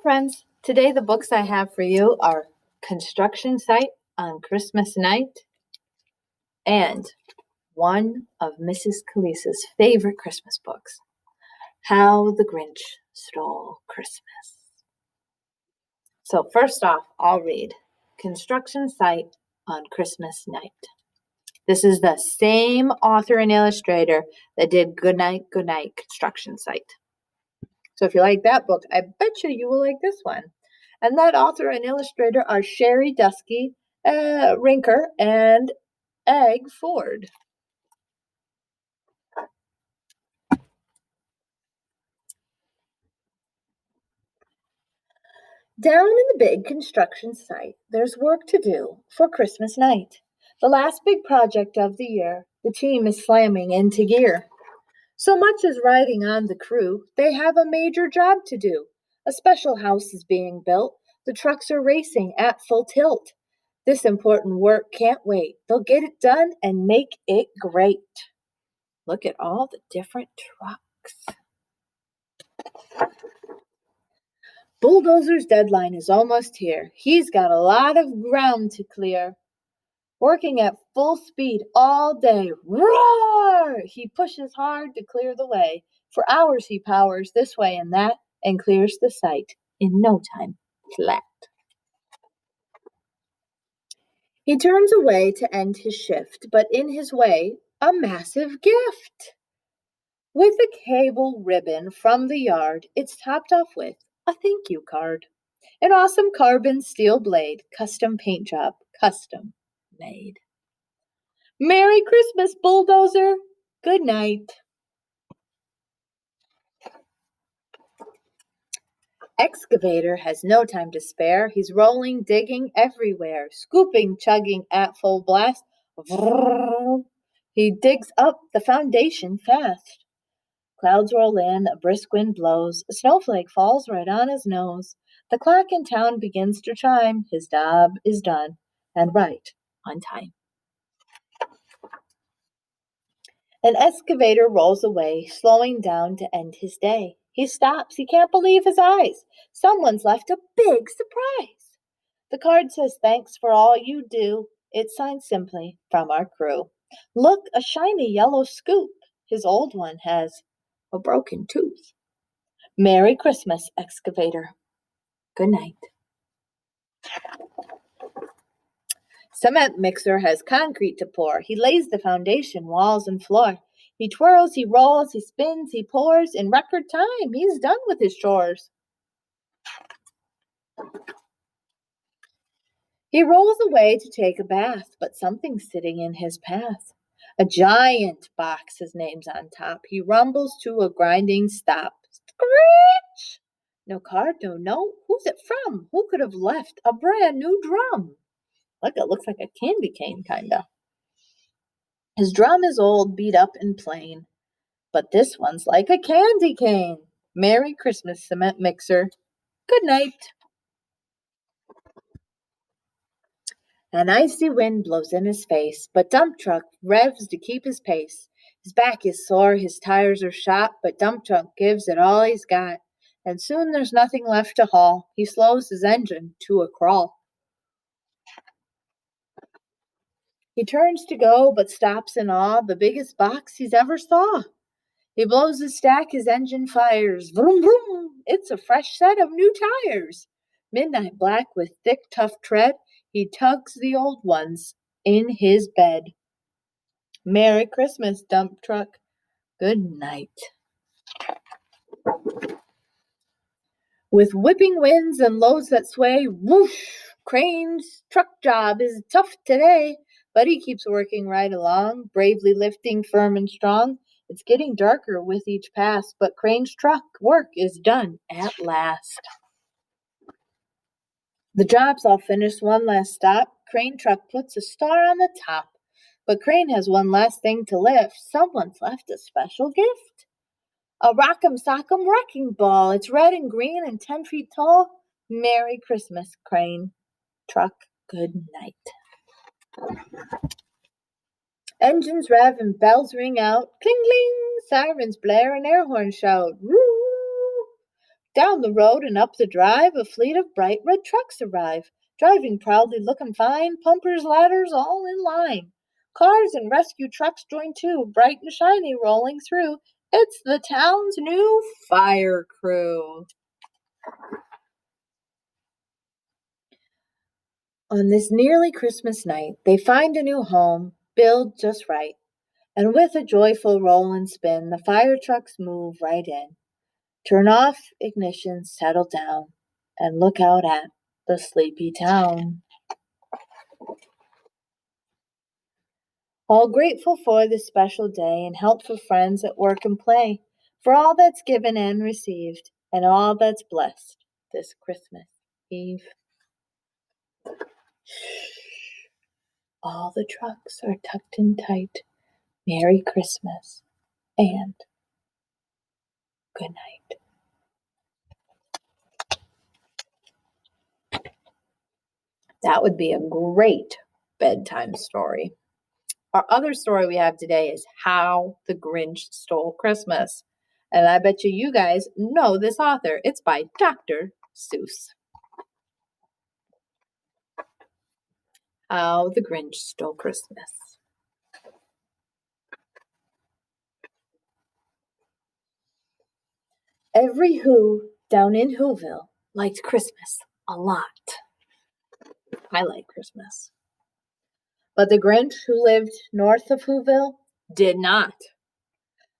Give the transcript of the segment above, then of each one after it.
friends. Today, the books I have for you are Construction Site on Christmas Night and one of Mrs. Khalees's favorite Christmas books, How the Grinch Stole Christmas. So, first off, I'll read Construction Site on Christmas Night. This is the same author and illustrator that did Goodnight, Goodnight Construction Site. So, if you like that book, I bet you will like this one. And that author and illustrator are Sherry Dusky Rinker and Egg Ford. Down in the big construction site, there's work to do for Christmas night. The last big project of the year, the team is slamming into gear. So much is riding on the crew, they have a major job to do. A special house is being built, the trucks are racing at full tilt. This important work can't wait. They'll get it done and make it great. Look at all the different trucks. Bulldozer's deadline is almost here. He's got a lot of ground to clear. Working at full speed all day. Roar! He pushes hard to clear the way. For hours he powers this way and that and clears the site in no time flat. He turns away to end his shift, but in his way, a massive gift. With a cable ribbon from the yard, it's topped off with a thank you card. An awesome carbon steel blade, custom paint job, custom made. Merry Christmas, Bulldozer. Good night. Excavator has no time to spare. He's rolling, digging everywhere, scooping, chugging at full blast. He digs up the foundation fast. Clouds roll in, a brisk wind blows, a snowflake falls right on his nose. The clock in town begins to chime, his job is done, and right on time. An excavator rolls away, slowing down to end his day. He stops, he can't believe his eyes. Someone's left a big surprise. The card says, thanks for all you do. It's signed simply from our crew. Look, a shiny yellow scoop. His old one has a broken tooth. Merry Christmas, excavator. Good night. Cement mixer has concrete to pour. He lays the foundation, walls, and floor. He twirls, he rolls, he spins, he pours. In record time, he's done with his chores. He rolls away to take a bath, but something's sitting in his path. A giant box, his name's on top. He rumbles to a grinding stop. Screech! No card, no note. Who's it from? Who could have left a brand new drum? Look, it looks like a candy cane, kinda. His drum is old, beat up, and plain, but this one's like a candy cane. Merry Christmas, cement mixer. Good night. An icy wind blows in his face, but dump truck revs to keep his pace. His back is sore, his tires are shot, but dump truck gives it all he's got. And soon there's nothing left to haul. He slows his engine to a crawl. He turns to go, but stops in awe, the biggest box he's ever saw. He blows his stack, his engine fires. Vroom, vroom, it's a fresh set of new tires. Midnight black with thick, tough tread, he tugs the old ones in his bed. Merry Christmas, dump truck. Good night. With whipping winds and loads that sway, whoosh, Crane's truck job is tough today, but he keeps working right along, bravely lifting firm and strong. It's getting darker with each pass, but Crane's truck work is done at last. The job's all finished, one last stop. Crane truck puts a star on the top, but Crane has one last thing to lift. Someone's left a special gift. A rock'em sock'em wrecking ball. It's red and green and 10 feet tall. Merry Christmas, Crane truck. Good night. Engines rev and bells ring out. Cling, cling. Sirens blare and air horns shout. Woo! Down the road and up the drive, a fleet of bright red trucks arrive, driving proudly, looking fine, pumpers, ladders, all in line. Cars and rescue trucks join too, bright and shiny, rolling through. It's the town's new fire crew. On this nearly Christmas night, they find a new home, built just right, and with a joyful roll and spin, the fire trucks move right in. Turn off ignition, settle down, and look out at the sleepy town. All grateful for this special day and helpful friends at work and play, for all that's given and received, and all that's blessed this Christmas Eve. All the trucks are tucked in tight. Merry Christmas and good night. That would be a great bedtime story. Our other story we have today is How the Grinch Stole Christmas. And I bet you guys know this author. It's by Dr. Seuss. How the Grinch Stole Christmas. Every Who down in Whoville liked Christmas a lot. I like Christmas. But the Grinch, who lived north of Whoville, did not.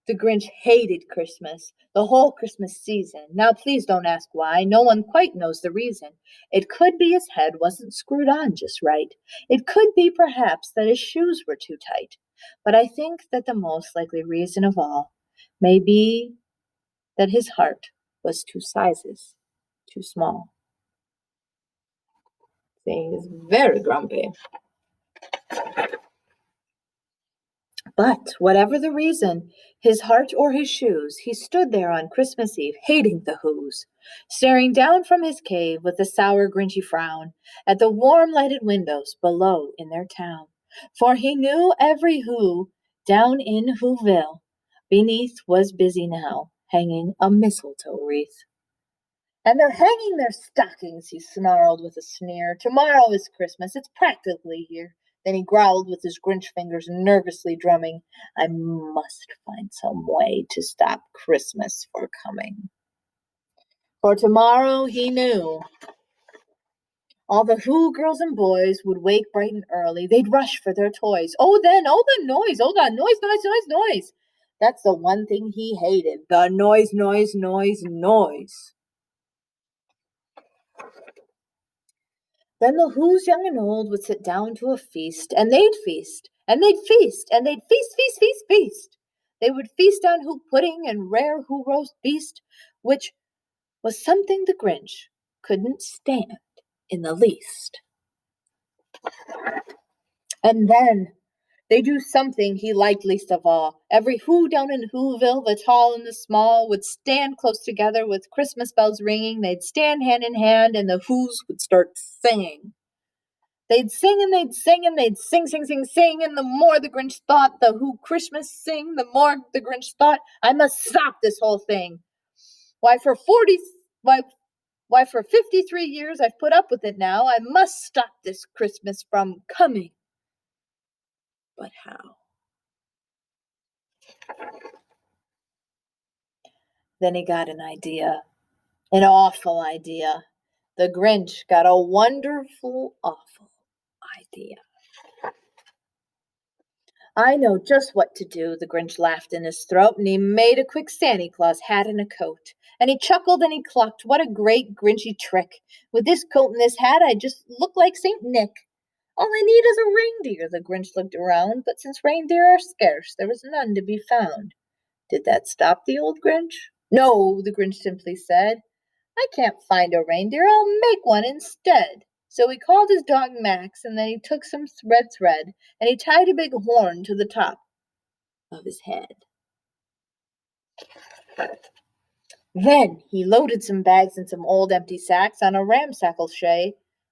The Grinch hated Christmas, the whole Christmas season. Now, please don't ask why. No one quite knows the reason. It could be his head wasn't screwed on just right. It could be, perhaps, that his shoes were too tight. But I think that the most likely reason of all may be that his heart was two sizes too small. See, he's very grumpy. But whatever the reason, his heart or his shoes, he stood there on Christmas Eve, hating the Whos, staring down from his cave with a sour, grinchy frown at the warm lighted windows below in their town. For he knew every Who down in Whoville beneath was busy now, hanging a mistletoe wreath. And they're hanging their stockings, he snarled with a sneer. Tomorrow is Christmas, it's practically here. Then he growled with his Grinch fingers nervously drumming, I must find some way to stop Christmas from coming. For tomorrow, he knew, all the Who girls and boys would wake bright and early. They'd rush for their toys. Oh, the noise, noise. That's the one thing he hated, the noise. Then the Who's young and old would sit down to a feast, and they'd feast, and they'd feast, and they'd feast. They would feast on Who pudding and rare Who roast beast, which was something the Grinch couldn't stand in the least. And then they do something he liked least of all. Every Who down in Whoville, the tall and the small, would stand close together with Christmas bells ringing. They'd stand hand in hand, and the Who's would start singing. They'd sing and they'd sing and they'd sing. And the more the Grinch thought the Who Christmas sing, the more the Grinch thought, I must stop this whole thing. Why for 53 years I've put up with it now. I must stop this Christmas from coming. But how? Then he got an idea. An awful idea. The Grinch got a wonderful, awful idea. I know just what to do, the Grinch laughed in his throat, and he made a quick Santa Claus hat and a coat. And he chuckled and he clucked, what a great Grinchy trick. With this coat and this hat, I just look like St. Nick. All I need is a reindeer, the Grinch looked around, but since reindeer are scarce, there was none to be found. Did that stop the old Grinch? No, the Grinch simply said. I can't find a reindeer, I'll make one instead. So he called his dog Max, and then he took some red thread, and he tied a big horn to the top of his head. Then he loaded some bags and some old empty sacks on a ramshackle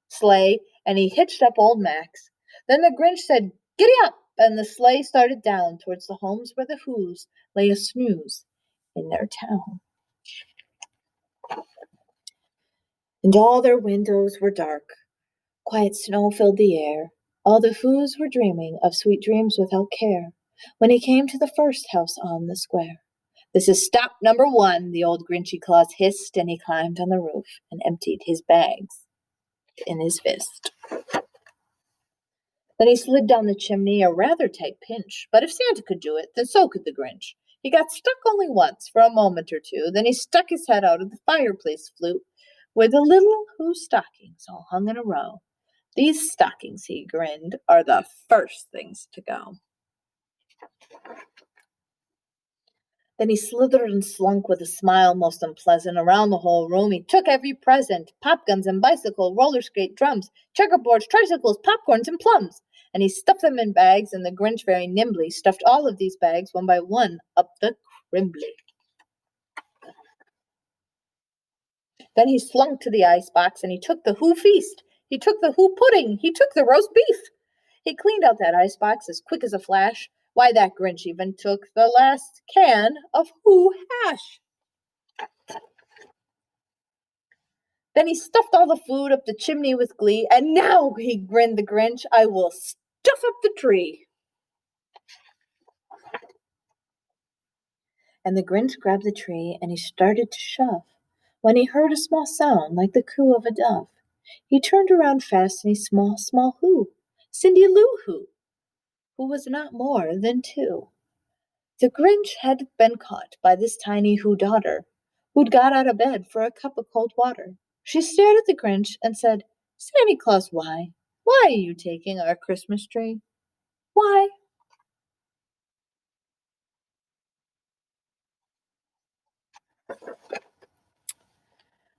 sleigh, and he hitched up old Max. Then the Grinch said, Giddy up! And the sleigh started down towards the homes where the Whos lay a snooze in their town. And all their windows were dark. Quiet snow filled the air. All the Whos were dreaming of sweet dreams without care. When he came to the first house on the square. "This is stop number one," the old Grinchy Claus hissed, and he climbed on the roof and emptied his bags in his fist. Then he slid down the chimney, a rather tight pinch, but if Santa could do it, then so could the Grinch. He got stuck only once, for a moment or two, then he stuck his head out of the fireplace flute, where the little Who stockings all hung in a row. "These stockings," he grinned, "are the first things to go." Then he slithered and slunk with a smile most unpleasant around the whole room. He took every present, pop guns and bicycle, roller skate, drums, checkerboards, tricycles, popcorns, and plums. And he stuffed them in bags, and the Grinch very nimbly stuffed all of these bags one by one up the crimbly. Then he slunk to the icebox, and he took the Who feast. He took the Who pudding. He took the roast beef. He cleaned out that icebox as quick as a flash. Why, that Grinch even took the last can of Who hash. Then he stuffed all the food up the chimney with glee, and now, he grinned the Grinch, I will stuff up the tree. And the Grinch grabbed the tree, and he started to shove, when he heard a small sound like the coo of a dove. He turned around fast, and he small Who, Cindy Lou Who was not more than 2. The Grinch had been caught by this tiny Who daughter, who'd got out of bed for a cup of cold water. She stared at the Grinch and said, "Santa Claus, why? Why are you taking our Christmas tree? Why?"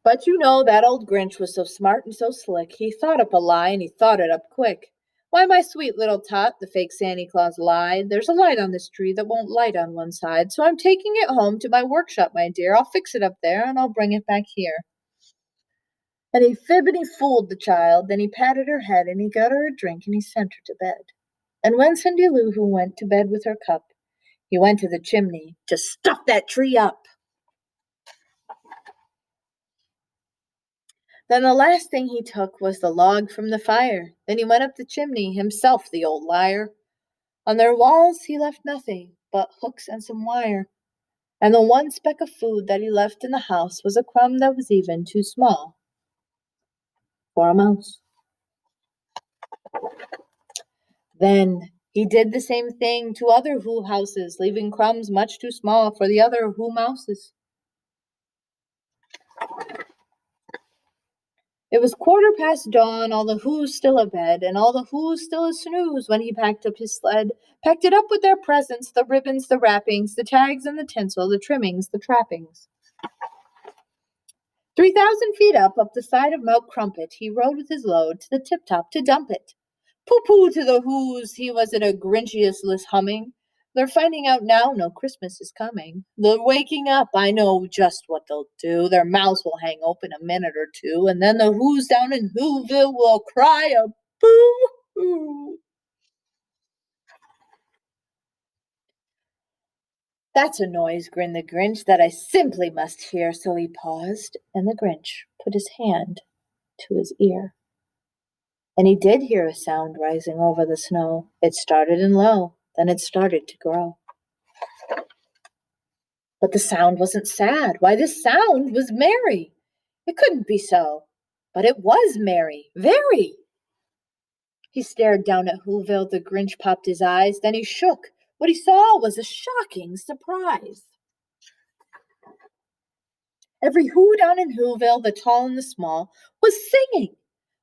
But you know that old Grinch was so smart and so slick, he thought up a lie and he thought it up quick. "Why, my sweet little tot," the fake Santa Claus lied, "there's a light on this tree that won't light on one side, so I'm taking it home to my workshop, my dear. I'll fix it up there and I'll bring it back here." And he fibbed and he fooled the child, then he patted her head and he got her a drink and he sent her to bed. And when Cindy Lou Who went to bed with her cup, he went to the chimney to stuff that tree up. Then the last thing he took was the log from the fire. Then he went up the chimney himself, the old liar. On their walls he left nothing but hooks and some wire. And the one speck of food that he left in the house was a crumb that was even too small for a mouse. Then he did the same thing to other Who houses, leaving crumbs much too small for the other Who mouses. It was quarter past dawn, all the Who's still abed, and all the Who's still a snooze when he packed up his sled, packed it up with their presents, the ribbons, the wrappings, the tags and the tinsel, the trimmings, the trappings. 3,000 feet up the side of Mount Crumpet, he rode with his load to the tip-top to dump it. Pooh-pooh to the Who's, he was in a Grinchiest humming. They're finding out now no Christmas is coming. They're waking up, I know just what they'll do. Their mouths will hang open a minute or two, and then the Who's down in Whoville will cry a boo-hoo. "That's a noise," grinned the Grinch, "that I simply must hear." So he paused, and the Grinch put his hand to his ear. And he did hear a sound rising over the snow. It started in low, then it started to grow. But the sound wasn't sad. Why, this sound was merry. It couldn't be so. But it was merry, very. He stared down at Whoville, the Grinch popped his eyes, then he shook. What he saw was a shocking surprise. Every Who down in Whoville, the tall and the small, was singing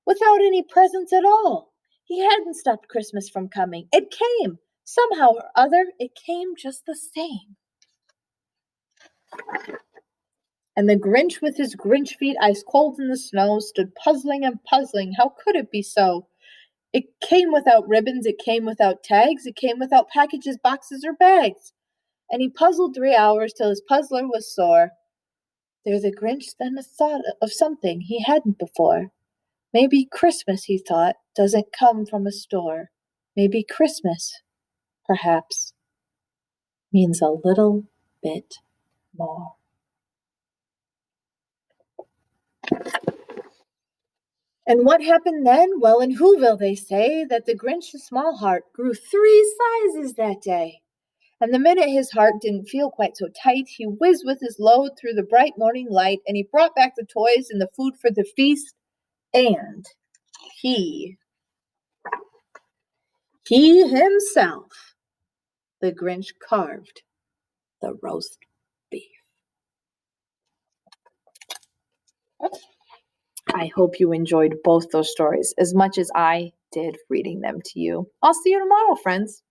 without any presents at all. He hadn't stopped Christmas from coming. It came. Somehow or other, it came just the same. And the Grinch, with his Grinch feet ice cold in the snow, stood puzzling and puzzling. How could it be so? It came without ribbons, it came without tags, it came without packages, boxes, or bags. And he puzzled 3 hours till his puzzler was sore. There the Grinch then thought of something he hadn't before. Maybe Christmas, he thought, doesn't come from a store. Maybe Christmas, perhaps, means a little bit more. And what happened then? Well, in Whoville, they say that the Grinch's small heart grew 3 sizes that day. And the minute his heart didn't feel quite so tight, he whizzed with his load through the bright morning light, and he brought back the toys and the food for the feast, and he himself, the Grinch, carved the roast beef. I hope you enjoyed both those stories as much as I did reading them to you. I'll see you tomorrow, friends.